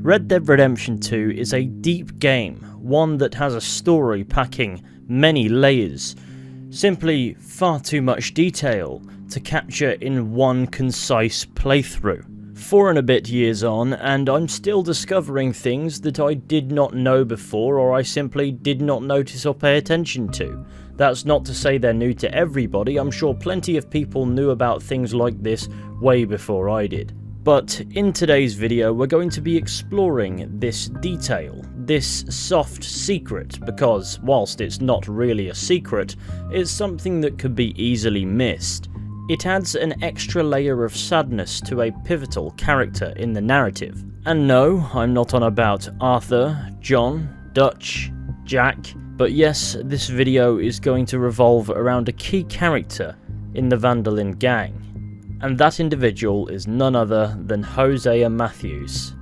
Red Dead Redemption 2 is a deep game, one that has a story packing many layers, simply far too much detail to capture in one concise playthrough. 4 and a bit years on, and I'm still discovering things that I did not know before or I simply did not notice or pay attention to. That's not to say they're new to everybody, I'm sure plenty of people knew about things like this way before I did. But in today's video we're going to be exploring this detail, this soft secret, because whilst it's not really a secret, it's something that could be easily missed. It adds an extra layer of sadness to a pivotal character in the narrative. And no, I'm not on about Arthur, John, Dutch, Jack, but yes, this video is going to revolve around a key character in the Van der Linde gang. And that individual is none other than Hosea Matthews.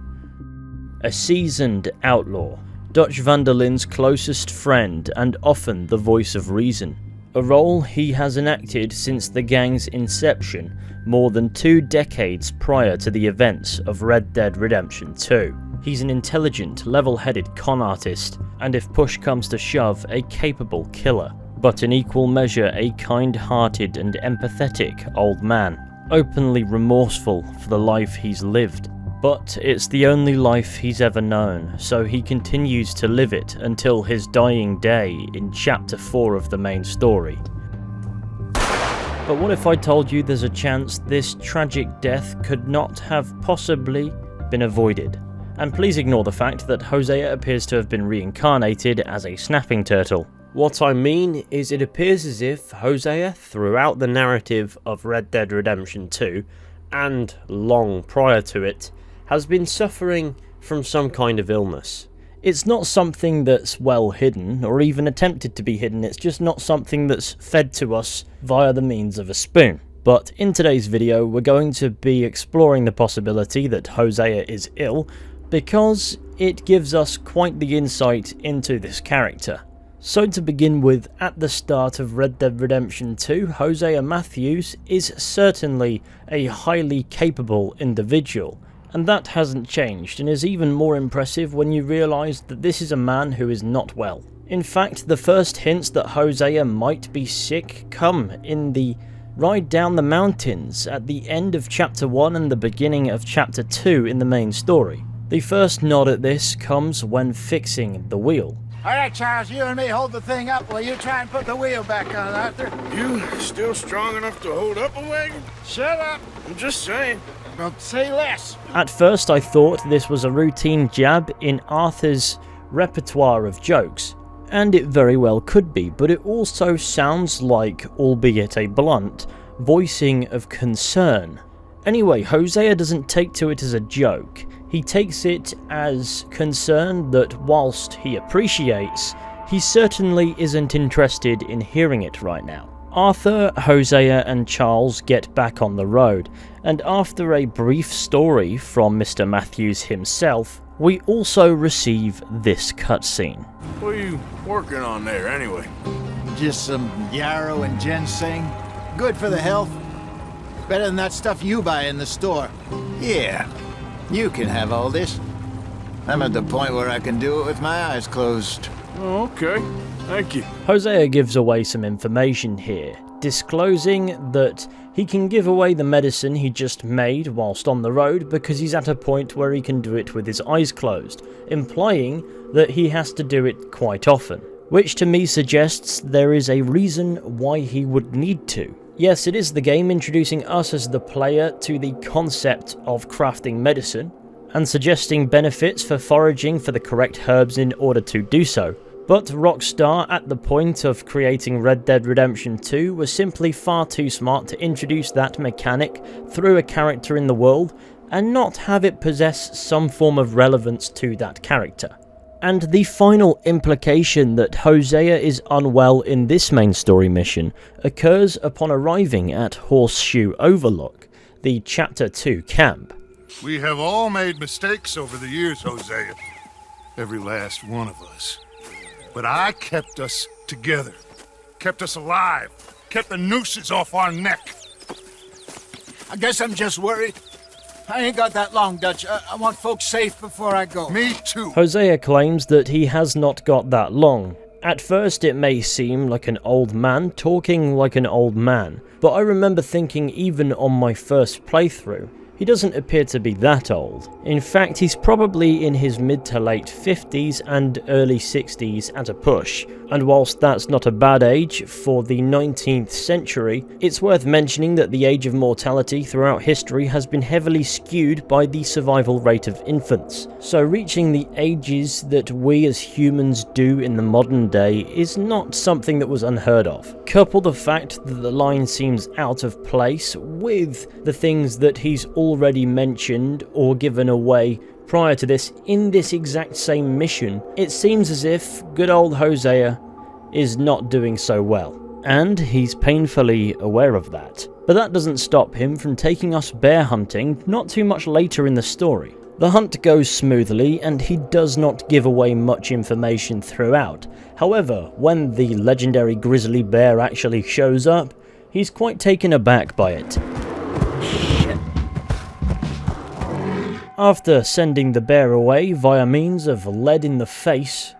A seasoned outlaw, Dutch Van der Linde's closest friend and often the voice of reason. A role he has enacted since the gang's inception, more than 2 decades prior to the events of Red Dead Redemption 2. He's an intelligent, level-headed con artist, and if push comes to shove, a capable killer, but in equal measure a kind-hearted and empathetic old man, openly remorseful for the life he's lived. But it's the only life he's ever known, so he continues to live it until his dying day in Chapter 4 of the main story. But what if I told you there's a chance this tragic death could not have possibly been avoided? And please ignore the fact that Hosea appears to have been reincarnated as a snapping turtle. What I mean is it appears as if Hosea, throughout the narrative of Red Dead Redemption 2, and long prior to it, has been suffering from some kind of illness. It's not something that's well hidden, or even attempted to be hidden, it's just not something that's fed to us via the means of a spoon. But in today's video we're going to be exploring the possibility that Hosea is ill, because it gives us quite the insight into this character. So to begin with, at the start of Red Dead Redemption 2, Hosea Matthews is certainly a highly capable individual, and that hasn't changed, and is even more impressive when you realise that this is a man who is not well. In fact, the first hints that Hosea might be sick come in the ride down the mountains at the end of Chapter 1 and the beginning of Chapter 2 in the main story. The first nod at this comes when fixing the wheel. Alright, Charles, you and me hold the thing up while you try and put the wheel back on, Arthur. You still strong enough to hold up a wagon? Shut up! I'm just saying. Well, say less. At first I thought this was a routine jab in Arthur's repertoire of jokes, and it very well could be, but it also sounds like, albeit a blunt, voicing of concern. Anyway, Hosea doesn't take to it as a joke. He takes it as concern that whilst he appreciates, he certainly isn't interested in hearing it right now. Arthur, Hosea and Charles get back on the road, and after a brief story from Mr. Matthews himself, we also receive this cutscene. What are you working on there anyway? Just some yarrow and ginseng. Good for the health. Better than that stuff you buy in the store. Yeah, you can have all this. I'm at the point where I can do it with my eyes closed. Oh, okay. Thank you. Hosea gives away some information here, disclosing that he can give away the medicine he just made whilst on the road because he's at a point where he can do it with his eyes closed, implying that he has to do it quite often, which to me suggests there is a reason why he would need to. Yes, it is the game introducing us as the player to the concept of crafting medicine, and suggesting benefits for foraging for the correct herbs in order to do so. But Rockstar, at the point of creating Red Dead Redemption 2, was simply far too smart to introduce that mechanic through a character in the world, and not have it possess some form of relevance to that character. And the final implication that Hosea is unwell in this main story mission occurs upon arriving at Horseshoe Overlook, the Chapter 2 camp. We have all made mistakes over the years, Hosea. Every last one of us. But I kept us together. Kept us alive. Kept the nooses off our neck. I guess I'm just worried. I ain't got that long, Dutch. I want folks safe before I go. Me too. Hosea claims that he has not got that long. At first it may seem like an old man talking like an old man, but I remember thinking even on my first playthrough, he doesn't appear to be that old. In fact, he's probably in his mid to late 50s and early 60s at a push. And whilst that's not a bad age for the 19th century, it's worth mentioning that the age of mortality throughout history has been heavily skewed by the survival rate of infants. So reaching the ages that we as humans do in the modern day is not something that was unheard of. Couple the fact that the line seems out of place with the things that he's already mentioned or given away prior to this in this exact same mission, it seems as if good old Hosea is not doing so well. And he's painfully aware of that. But that doesn't stop him from taking us bear hunting not too much later in the story. The hunt goes smoothly and he does not give away much information throughout. However, when the legendary grizzly bear actually shows up, he's quite taken aback by it. After sending the bear away via means of lead in the face,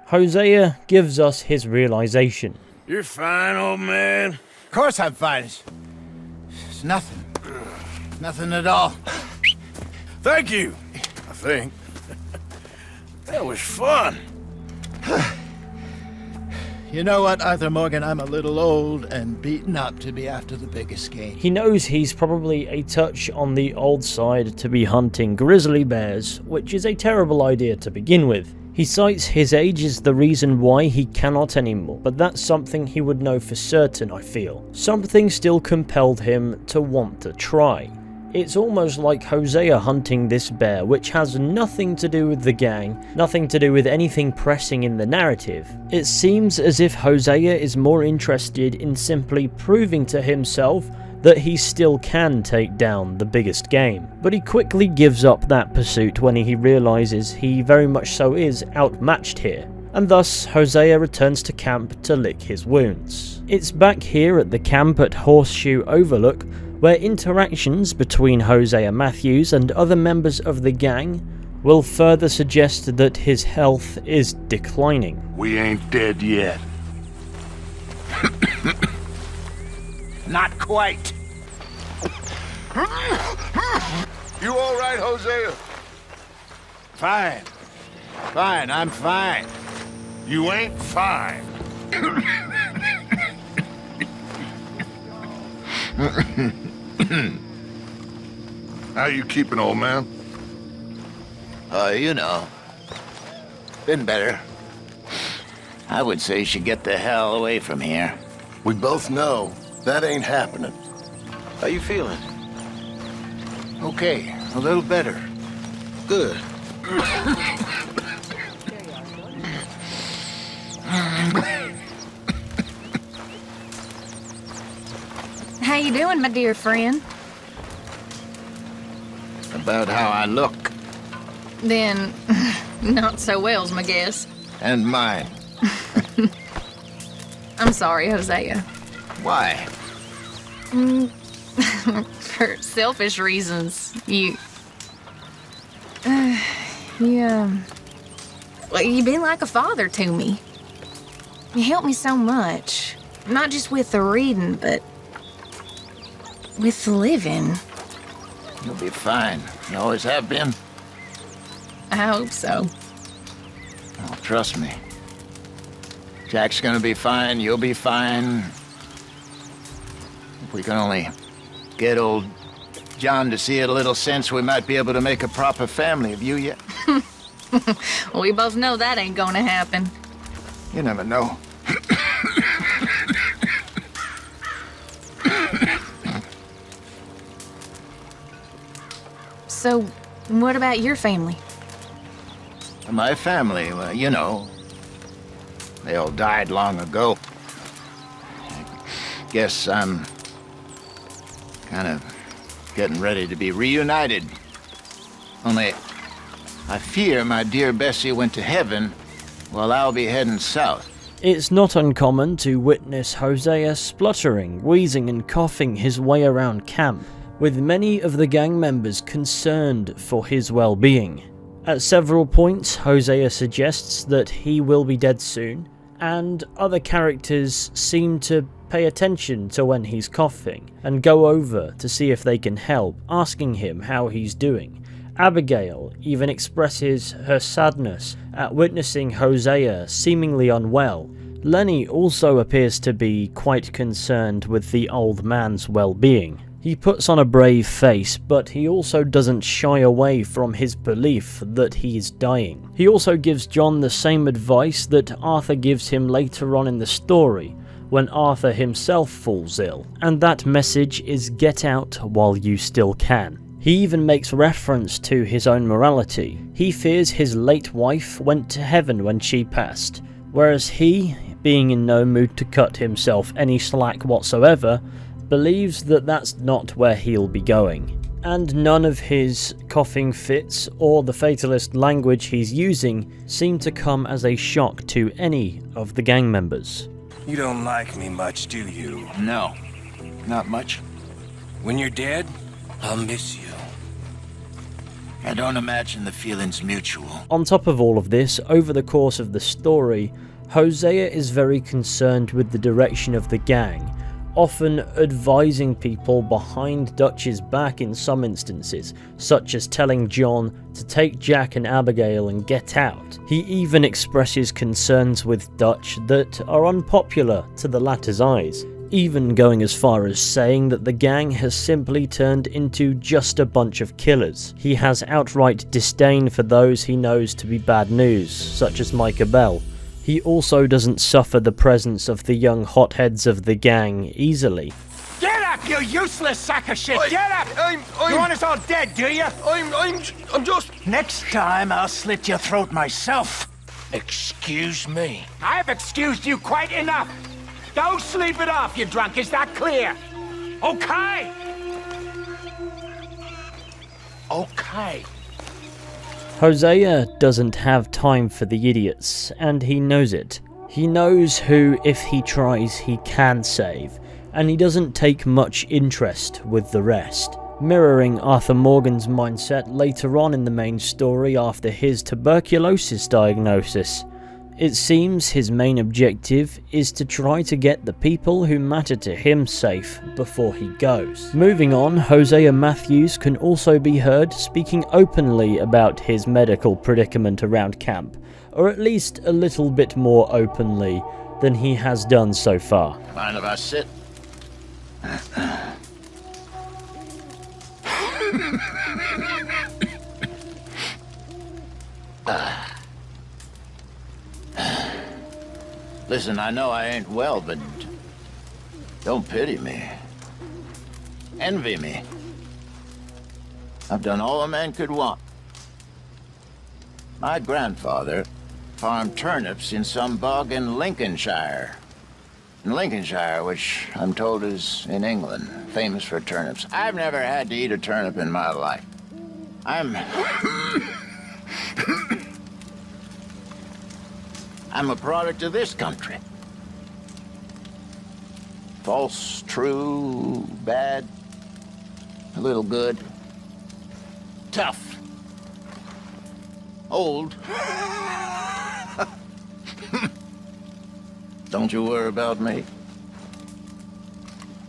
Hosea gives us his realization. You're fine, old man. Of course I'm fine. It's nothing. Nothing at all. Thank you, I think. That was fun. You know what, Arthur Morgan? I'm a little old and beaten up to be after the biggest game. He knows he's probably a touch on the old side to be hunting grizzly bears, which is a terrible idea to begin with. He cites his age as the reason why he cannot anymore, but that's something he would know for certain, I feel. Something still compelled him to want to try. It's almost like Hosea hunting this bear, which has nothing to do with the gang, nothing to do with anything pressing in the narrative. It seems as if Hosea is more interested in simply proving to himself that he still can take down the biggest game. But he quickly gives up that pursuit when he realizes he very much so is outmatched here. And thus, Hosea returns to camp to lick his wounds. It's back here at the camp at Horseshoe Overlook where interactions between Hosea Matthews and other members of the gang will further suggest that his health is declining. We ain't dead yet. Not quite. You all right, Hosea? Fine. Fine, I'm fine. You ain't fine. How you keeping, old man? You know. Been better. I would say you should get the hell away from here. We both know that ain't happening. How you feeling? Okay, a little better. Good. How you doing, my dear friend? About how I look. Then, not so well's my guess. And mine. I'm sorry, Hosea. Why? For selfish reasons. You've been like a father to me. You helped me so much. Not just with the reading, but with the living. You'll be fine. You always have been. I hope so. Oh, trust me. Jack's gonna be fine, you'll be fine. If we can only get old John to see a little sense, we might be able to make a proper family of you yet. Well, we both know that ain't gonna happen. You never know. So, what about your family? My family, well, you know, they all died long ago. I guess I'm kind of getting ready to be reunited. Only, I fear my dear Bessie went to heaven while I'll be heading south. It's not uncommon to witness Hosea spluttering, wheezing and coughing his way around camp, with many of the gang members concerned for his well-being. At several points, Hosea suggests that he will be dead soon, and other characters seem to pay attention to when he's coughing and go over to see if they can help, asking him how he's doing. Abigail even expresses her sadness at witnessing Hosea seemingly unwell. Lenny also appears to be quite concerned with the old man's well-being. He puts on a brave face, but he also doesn't shy away from his belief that he's dying. He also gives John the same advice that Arthur gives him later on in the story, when Arthur himself falls ill, and that message is get out while you still can. He even makes reference to his own morality. He fears his late wife went to heaven when she passed, whereas he, being in no mood to cut himself any slack whatsoever, believes that that's not where he'll be going. And none of his coughing fits or the fatalist language he's using seem to come as a shock to any of the gang members. You don't like me much, do you? No, not much. When you're dead, I'll miss you. I don't imagine the feeling's mutual. On top of all of this, over the course of the story, Hosea is very concerned with the direction of the gang, often advising people behind Dutch's back in some instances, such as telling John to take Jack and Abigail and get out. He even expresses concerns with Dutch that are unpopular to the latter's eyes, even going as far as saying that the gang has simply turned into just a bunch of killers. He has outright disdain for those he knows to be bad news, such as Micah Bell. He also doesn't suffer the presence of the young hotheads of the gang easily. Get up, you useless sack of shit! Get up! I'm You want us all dead, do you? I'm just... Next time, I'll slit your throat myself. Excuse me. I've excused you quite enough. Don't sleep it off, you drunk. Is that clear? Okay? Okay. Hosea doesn't have time for the idiots, and he knows it. He knows who, if he tries, he can save, and he doesn't take much interest with the rest. Mirroring Arthur Morgan's mindset later on in the main story after his tuberculosis diagnosis. It seems his main objective is to try to get the people who matter to him safe before he goes. Moving on, Hosea Matthews can also be heard speaking openly about his medical predicament around camp, or at least a little bit more openly than he has done so far. Mind if I sit? Listen, I know I ain't well, but don't pity me. Envy me. I've done all a man could want. My grandfather farmed turnips in some bog in Lincolnshire. In Lincolnshire, which I'm told is in England, famous for turnips. I've never had to eat a turnip in my life. I'm a product of this country. False, true, bad, a little good, tough, old. Don't you worry about me.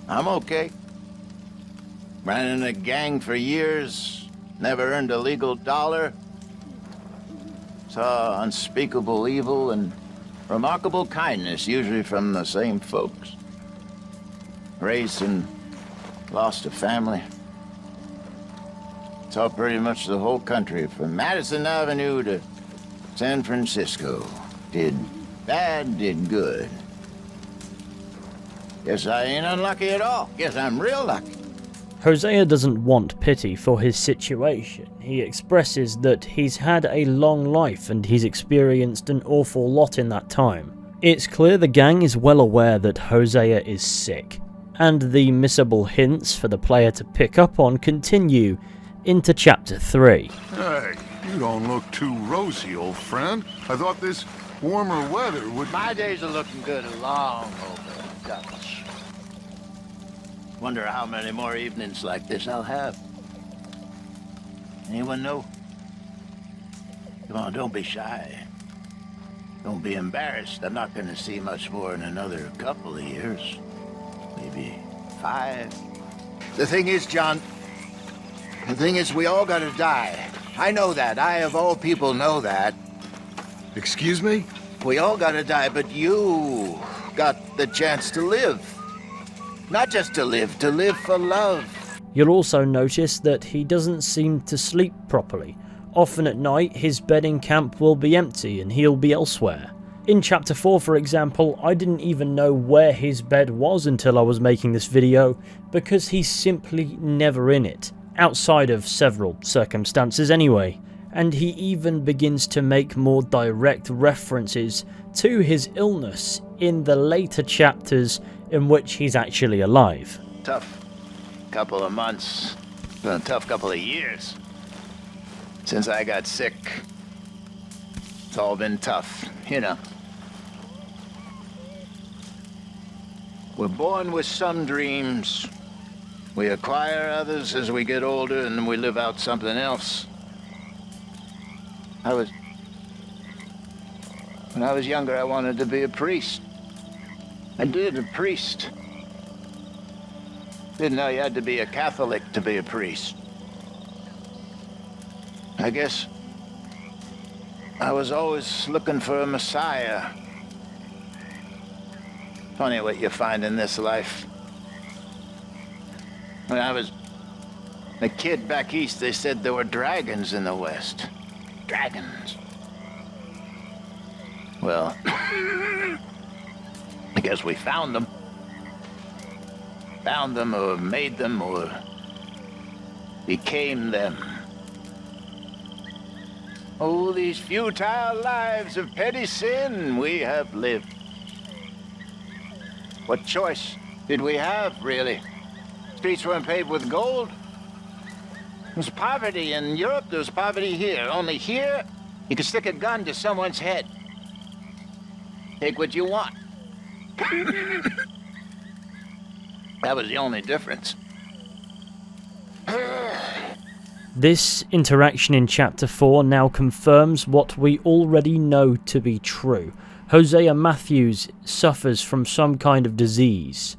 I'm okay. Ran in a gang for years, never earned a legal dollar. Saw unspeakable evil and remarkable kindness, usually from the same folks. Raised and lost a family. Saw pretty much the whole country, from Madison Avenue to San Francisco. Did bad, did good. Guess I ain't unlucky at all. Guess I'm real lucky. Hosea doesn't want pity for his situation. He expresses that he's had a long life and he's experienced an awful lot in that time. It's clear the gang is well aware that Hosea is sick, and the missable hints for the player to pick up on continue into Chapter 3. Hey, you don't look too rosy, old friend. I thought this warmer weather would... My days are looking good along over Dutch. Wonder how many more evenings like this I'll have. Anyone know? Come on, don't be shy. Don't be embarrassed. I'm not gonna see much more in another couple of years. Maybe 5. The thing is, John, the thing is, we all gotta die. I know that. I, of all people, know that. Excuse me? We all gotta die, but you got the chance to live. Not just to live for love. You'll also notice that he doesn't seem to sleep properly. Often at night, his bed in camp will be empty and he'll be elsewhere. In Chapter 4, for example, I didn't even know where his bed was until I was making this video, because he's simply never in it, outside of several circumstances anyway. And he even begins to make more direct references to his illness in the later chapters in which he's actually alive. Tough couple of months. A tough couple of years. Since I got sick. It's all been tough, you know. We're born with some dreams. We acquire others as we get older, and then we live out something else. When I was younger, I wanted to be a priest. I did, a priest. Didn't know you had to be a Catholic to be a priest. I guess I was always looking for a Messiah. Funny what you find in this life. When I was a kid back east, they said there were dragons in the West. Dragons. Well, I guess we found them. Found them, or made them, or became them. Oh, these futile lives of petty sin we have lived. What choice did we have, really? Streets weren't paved with gold. There was poverty in Europe, there was poverty here. Only here, you could stick a gun to someone's head. Take what you want. That was the only difference. This interaction in Chapter 4 now confirms what we already know to be true. Hosea Matthews suffers from some kind of disease,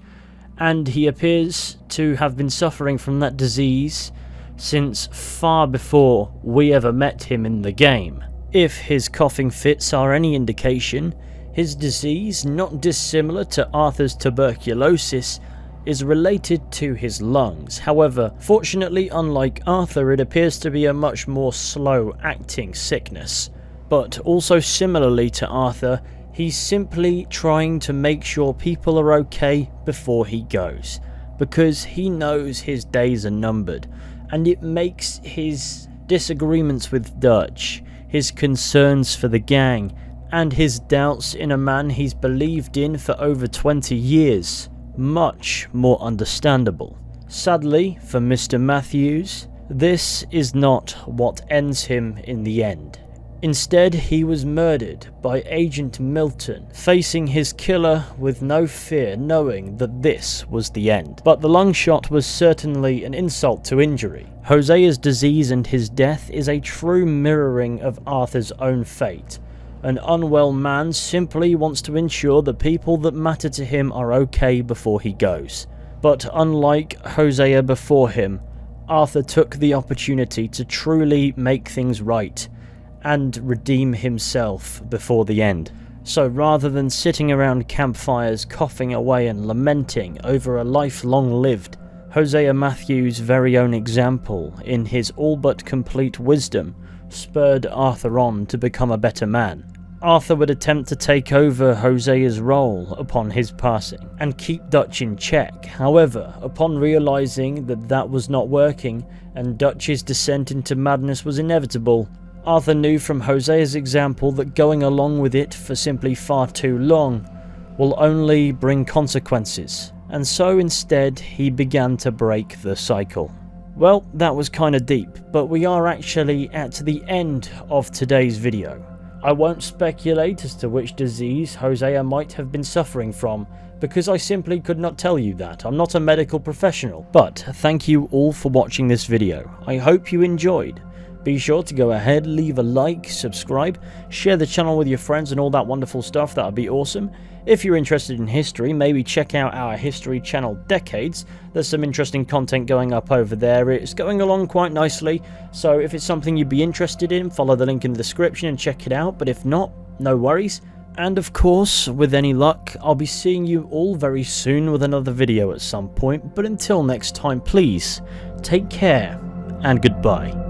and he appears to have been suffering from that disease since far before we ever met him in the game. If his coughing fits are any indication, his disease, not dissimilar to Arthur's tuberculosis, is related to his lungs. However, fortunately, unlike Arthur, it appears to be a much more slow-acting sickness. But also similarly to Arthur, he's simply trying to make sure people are okay before he goes, because he knows his days are numbered, and it makes his disagreements with Dutch, his concerns for the gang, and his doubts in a man he's believed in for over 20 years much more understandable. Sadly for Mr. Matthews, this is not what ends him in the end. Instead, he was murdered by Agent Milton, facing his killer with no fear, knowing that this was the end. But the lung shot was certainly an insult to injury. Hosea's disease and his death is a true mirroring of Arthur's own fate. An unwell man simply wants to ensure the people that matter to him are okay before he goes. But unlike Hosea before him, Arthur took the opportunity to truly make things right and redeem himself before the end. So rather than sitting around campfires coughing away and lamenting over a life long lived, Hosea Matthews' very own example in his all but complete wisdom spurred Arthur on to become a better man. Arthur would attempt to take over Hosea's role upon his passing and keep Dutch in check. However, upon realizing that that was not working and Dutch's descent into madness was inevitable, Arthur knew from Hosea's example that going along with it for simply far too long will only bring consequences, and so instead he began to break the cycle. Well, that was kinda deep, but we are actually at the end of today's video. I won't speculate as to which disease Hosea might have been suffering from, because I simply could not tell you that. I'm not a medical professional. But thank you all for watching this video. I hope you enjoyed. Be sure to go ahead, leave a like, subscribe, share the channel with your friends and all that wonderful stuff. That would be awesome. If you're interested in history, maybe check out our history channel Decades. There's some interesting content going up over there. It's going along quite nicely, so if it's something you'd be interested in, follow the link in the description and check it out. But if not, no worries. And of course, with any luck, I'll be seeing you all very soon with another video at some point. But until next time, please take care and goodbye.